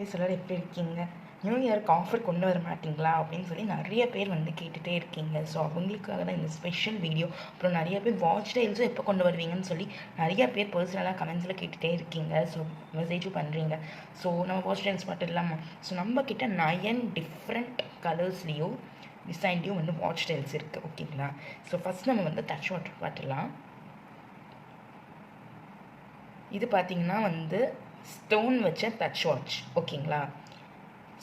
எல்லாரும் எப்படி இருக்கீங்க? நியூ இயருக்கு ஆஃபர் கொண்டு வர மாட்டிங்களா அப்படின்னு சொல்லி நிறைய பேர் வந்து கேட்டுகிட்டே இருக்கீங்க. ஸோ அவங்களுக்காக தான் இந்த ஸ்பெஷல் வீடியோ. அப்புறம் நிறைய பேர் வாட்ச் டைல்ஸும் எப்போ கொண்டு வருவீங்கன்னு சொல்லி நிறைய பேர் பர்சனலாக கமெண்ட்ஸில் கேட்டுகிட்டே இருக்கீங்க. ஸோ மெசேஜும் பண்ணுறீங்க. ஸோ நம்ம வாட்ச் டைல்ஸ் மட்டும் இல்லாமல் ஸோ நம்மக்கிட்ட 9 டிஃப்ரெண்ட் கலர்ஸ்லேயும் டிசைன்லேயும் வந்து வாட்ச் டைல்ஸ் இருக்குது. ஓகேங்களா? ஸோ ஃபஸ்ட் நம்ம வந்து டச் வாட்டர் பார்த்துடலாம். இது பார்த்திங்கன்னா வந்து ஸ்டோன் வச்ச டச் வாட்ச். ஓகேங்களா?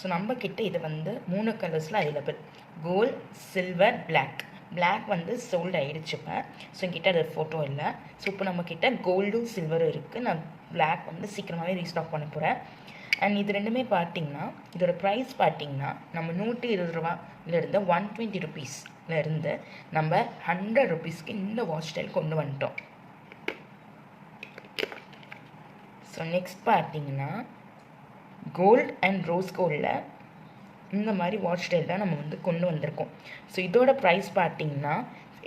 ஸோ நம்மக்கிட்ட இது வந்து 3 கலர்ஸில் அவைலபிள். கோல்ட், சில்வர், பிளாக் வந்து சோல்ட் ஆகிடுச்சு இப்போ. ஸோ என்கிட்ட அது ஃபோட்டோ இல்லை. ஸோ இப்போ நம்மக்கிட்ட கோல்டும் சில்வரும் இருக்குது. நான் பிளாக் வந்து சீக்கிரமாகவே ரீஸ்டாக் பண்ண போகிறேன். அண்ட் இது ரெண்டுமே பார்த்திங்கன்னா இதோட ப்ரைஸ் பார்த்திங்கன்னா நம்ம 120 ரூபாயிலேருந்து 120 ருபீஸ்லேருந்து நம்ம 100 ருபீஸ்க்கு இந்த வாட்ச் ஸ்டைல் கொண்டு வந்துட்டோம். ஸோ நெக்ஸ்ட் பார்த்திங்கன்னா கோல்ட் அண்ட் ரோஸ் கோல்டில் இந்த மாதிரி வாட்ச் ஸ்டைல் தான் நம்ம வந்து கொண்டு வந்திருக்கோம். ஸோ இதோட ப்ரைஸ் பார்த்திங்கன்னா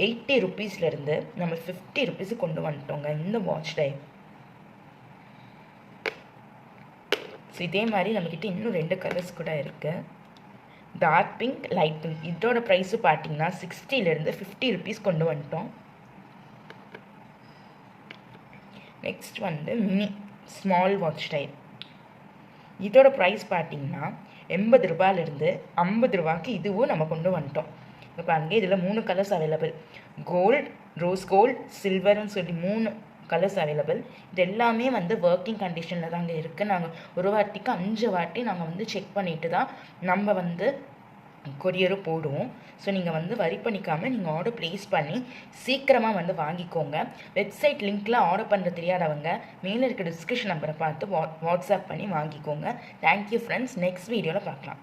80 ருபீஸ்லேருந்து நம்ம 50 ருபீஸுக்கு கொண்டு வந்துட்டோங்க இந்த வாட்ச் ஸ்டைல். ஸோ இதே மாதிரி நம்மக்கிட்ட இன்னும் 2 கலர்ஸ் கூட இருக்குது. Dark pink, light pink. இதோட ப்ரைஸு பார்த்திங்கன்னா 60லேருந்து 50 ருபீஸ் கொண்டு வந்துட்டோம். நெக்ஸ்ட் வந்து மினி ஸ்மால் வாட்ச் ஸ்டைல். இதோட ப்ரைஸ் பார்த்திங்கன்னா 80 ரூபாயிலேருந்து 50 ரூபாய்க்கு இதுவும் நம்ம கொண்டு வந்துட்டோம். இப்போ பாருங்க, இதில் 3 colours available. Gold, rose gold, சில்வர்னு சொல்லி 3 கலர்ஸ் அவைலபிள். இது எல்லாமே வந்து ஒர்க்கிங் கண்டிஷனில் தாங்க இருக்குது. நாங்கள் ஒரு வாட்டிக்கு 5 வாட்டி நாங்கள் வந்து செக் பண்ணிவிட்டு தான் நம்ம வந்து கொரியரும் போடுவோம். ஸோ நீங்கள் வந்து வரி பண்ணிக்காமல் நீங்கள் ஆர்டர் ப்ளேஸ் பண்ணி சீக்கிரமாக வந்து வாங்கிக்கோங்க. வெப்சைட் லிங்க்கில் ஆர்டர் பண்ணுற தெரியாதவங்க மேலே இருக்க டிஸ்கிரிப்ஷன் நம்பரை பார்த்து வாட்ஸ்அப் பண்ணி வாங்கிக்கோங்க. Thank you friends. நெக்ஸ்ட் வீடியோவில் பார்க்கலாம்.